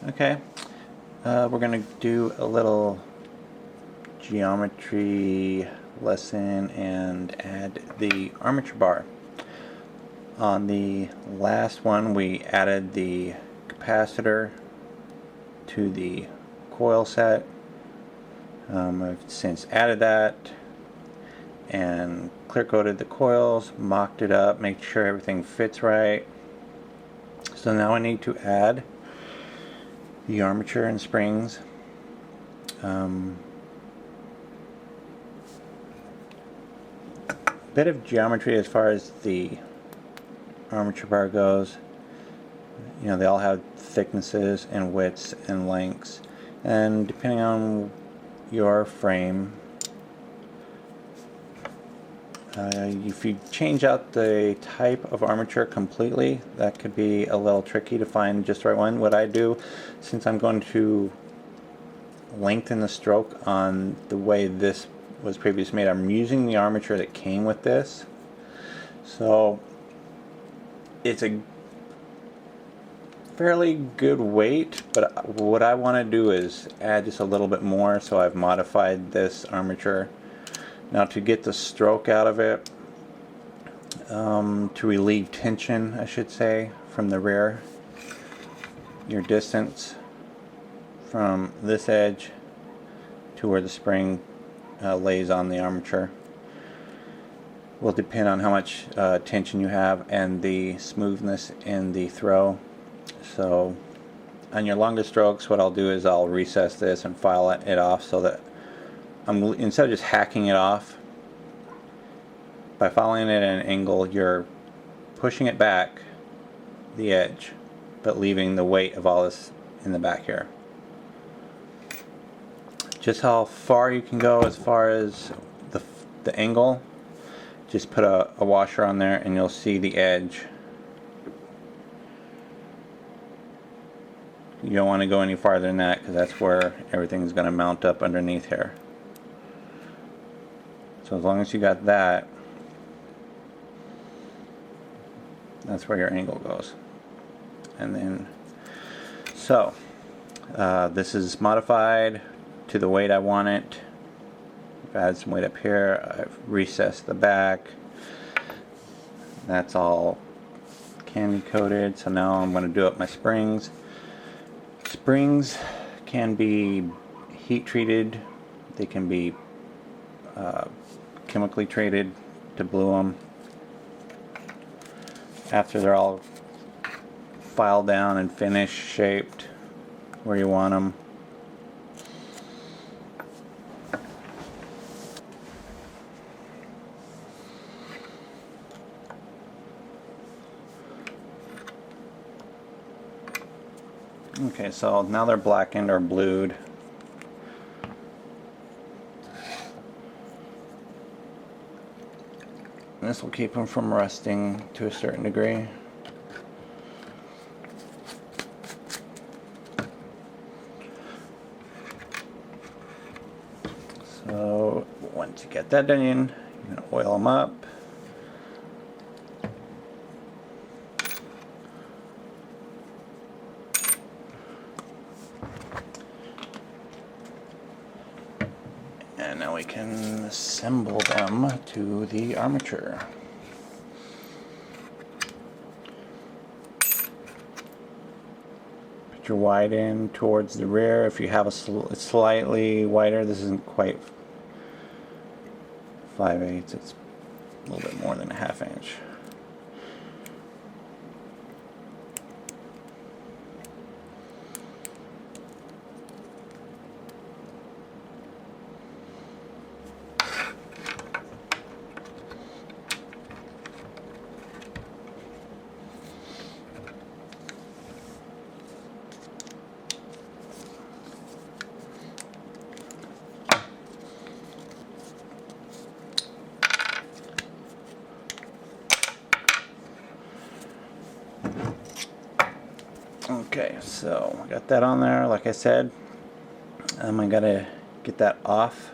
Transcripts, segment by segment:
Okay, we're going to do a little geometry lesson and add the armature bar. On the last one we added the capacitor to the coil set. I've since added that and clear coated the coils, mocked it up, make sure everything fits right. So now I need to add the armature and springs. Bit of geometry as far as the armature bar goes. You know, they all have thicknesses and widths and lengths, and depending on your frame, if you change out the type of armature completely, that could be a little tricky to find just the right one. What I do, since I'm going to lengthen the stroke on the way this was previously made, I'm using the armature that came with this. So it's a fairly good weight, but what I want to do is add just a little bit more, so I've modified this armature. Now, to get the stroke out of it, to relieve tension, I should say, from the rear, your distance from this edge to where the spring lays on the armature will depend on how much tension you have and the smoothness in the throw. So on your longer strokes, what I'll do is I'll recess this and file it off, so that instead of just hacking it off, by filing it at an angle, you're pushing it back the edge, but leaving the weight of all this in the back here. Just how far you can go as far as the angle, just put a washer on there and you'll see the edge. You don't want to go any farther than that, because that's where everything's going to mount up underneath here. So as long as you got that, that's where your angle goes. And then, so this is modified to the weight I want it. I've added some weight up here. I've recessed the back. That's all candy coated. So now I'm going to do up my springs. Springs can be heat treated. They can be chemically treated to blue them. After they're all filed down and finished, shaped where you want them. Okay, so now they're blackened or blued. And this will keep them from rusting to a certain degree. So once you get that done, you're going to oil them up. And now we can assemble them to the armature. Put your wide end towards the rear. If you have a slightly wider, this isn't quite 5/8, it's a little bit more than a 1/2 inch. Okay, so I got that on there. Like I said, I gotta get that off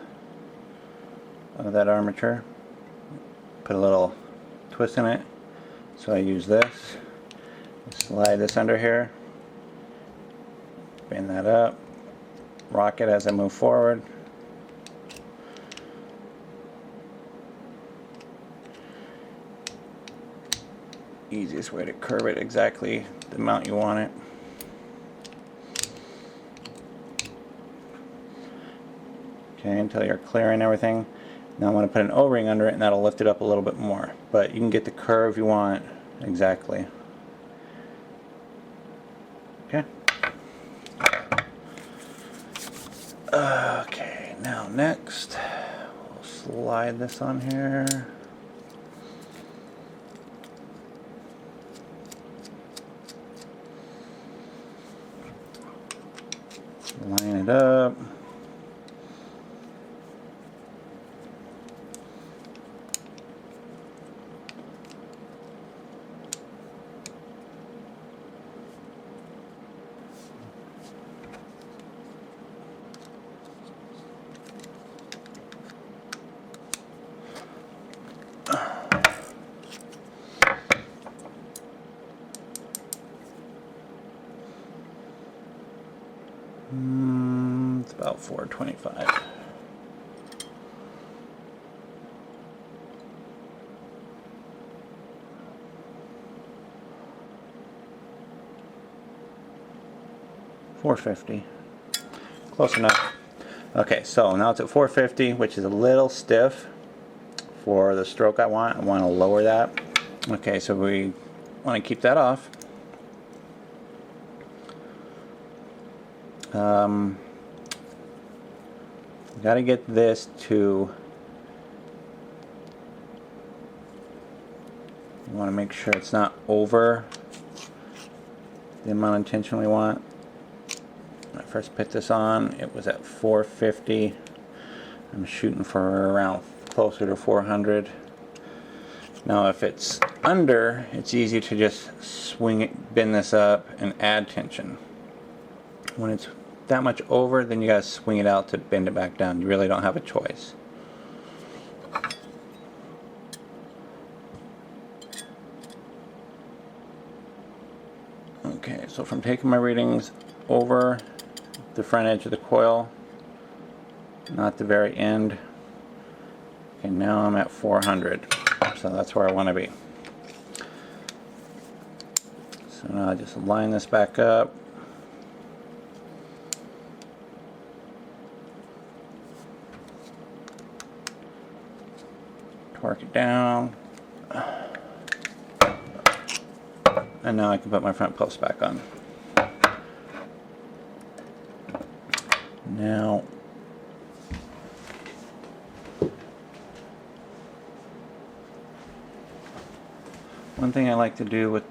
of that armature. Put a little twist in it. So I use this. Slide this under here. Bend that up. Rock it as I move forward. Easiest way to curve it exactly the amount you want it. Okay, until you're clearing everything. Now I'm going to put an O-ring under it, and that'll lift it up a little bit more. But you can get the curve you want exactly. Okay. Okay, now next, we'll slide this on here. Line it up. It's about 425. $450. Close enough. Okay, so now it's at 450, which is a little stiff for the stroke I want. I want to lower that. Okay, so we want to keep that off. Got to get this to, you want to make sure it's not over the amount of tension we want. When I first put this on, it was at 450. I'm shooting for around closer to 400. Now if it's under, it's easy to just swing it, bend this up and add tension. When it's that much over, then you gotta swing it out to bend it back down. You really don't have a choice. Okay, so from taking my readings over the front edge of the coil, not the very end. Okay, now I'm at 400, so that's where I want to be. So now I just line this back up. Torque it down, and now I can put my front post back on. Now one thing I like to do with,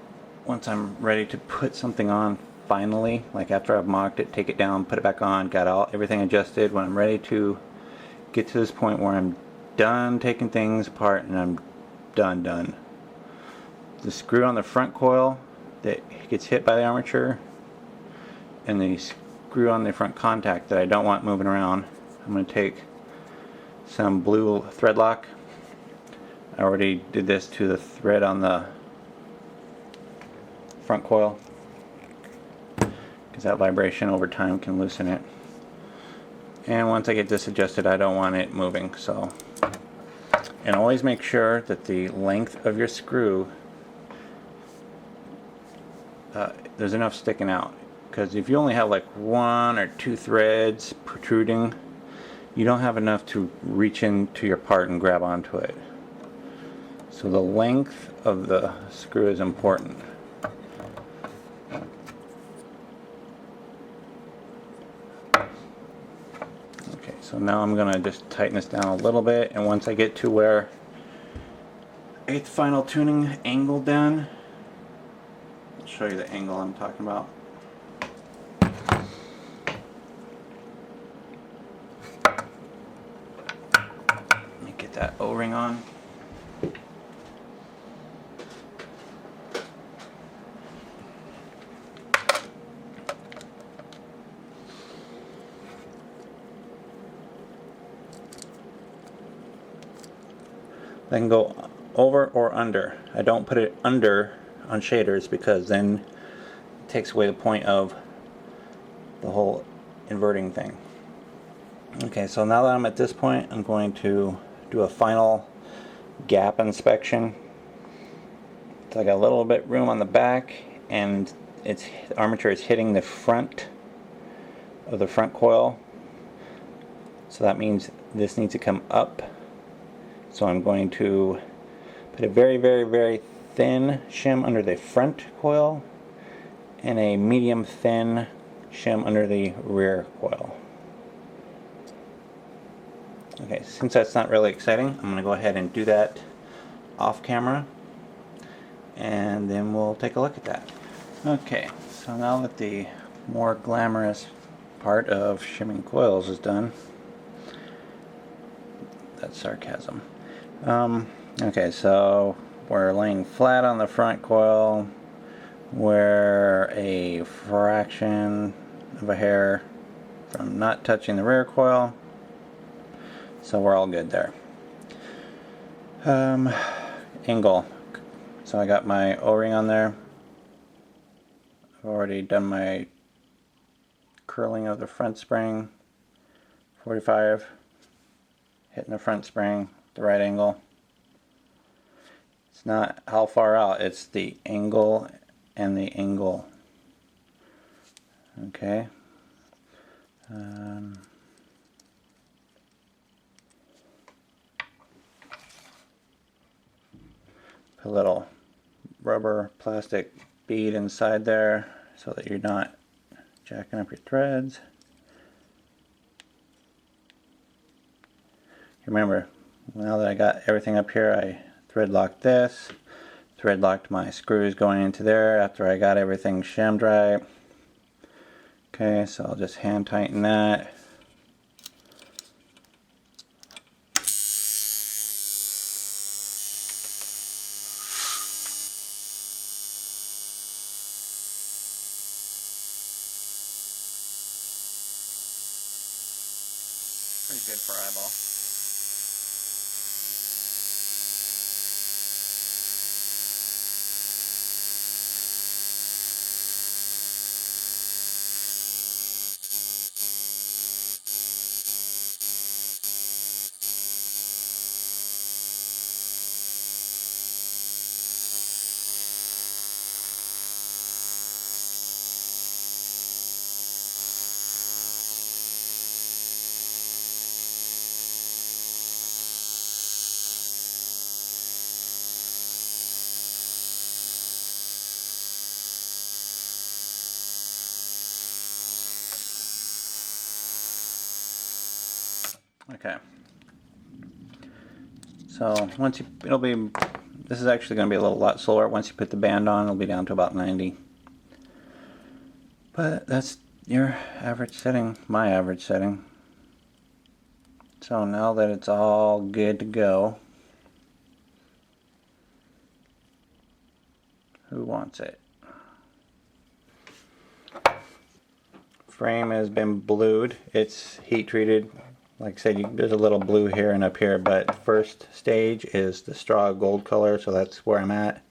once I'm ready to put something on finally, like after I've mocked it, take it down, put it back on, got everything adjusted, when I'm ready to get to this point where I'm done taking things apart and I'm done. The screw on the front coil that gets hit by the armature and the screw on the front contact that I don't want moving around, I'm going to take some blue thread lock. I already did this to the thread on the front coil because that vibration over time can loosen it. And once I get this adjusted, I don't want it moving. So, and always make sure that the length of your screw, there's enough sticking out. Because if you only have like 1 or 2 threads protruding, you don't have enough to reach into your part and grab onto it. So the length of the screw is important. So now I'm going to just tighten this down a little bit, and once I get to where I get the final tuning angle done, I'll show you the angle I'm talking about. Let me get that O-ring on. I can go over or under. I don't put it under on shaders because then it takes away the point of the whole inverting thing. Okay, so now that I'm at this point, I'm going to do a final gap inspection. So I got a little bit room on the back, and the armature is hitting the front of the front coil. So that means this needs to come up. So I'm going to put a very, very, very thin shim under the front coil and a medium thin shim under the rear coil. Okay, since that's not really exciting, I'm going to go ahead and do that off camera, and then we'll take a look at that. Okay, so now that the more glamorous part of shimming coils is done, that's sarcasm. Okay, so we're laying flat on the front coil. We're a fraction of a hair from not touching the rear coil, so we're all good there. Angle. So I got my O-ring on there. I've already done my curling of the front spring. 45, hitting the front spring, the right angle. It's not how far out, it's the angle and the angle. Okay. Put a little rubber plastic bead inside there so that you're not jacking up your threads. Remember, now that I got everything up here, I thread locked this, thread locked my screws going into there after I got everything shimmed right. Okay, so I'll just hand tighten that. Pretty good for eyeball. Okay. So once this is actually going to be a lot slower. Once you put the band on, it'll be down to about 90. But that's your average setting, my average setting. So now that it's all good to go, who wants it? Frame has been blued. It's heat treated. Like I said, there's a little blue here and up here, but first stage is the straw gold color, so that's where I'm at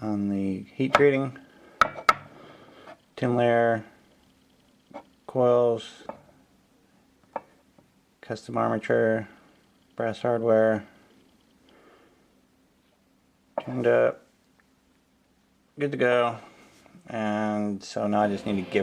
on the heat treating. Tin layer, coils, custom armature, brass hardware, tuned up, good to go. And so now I just need to give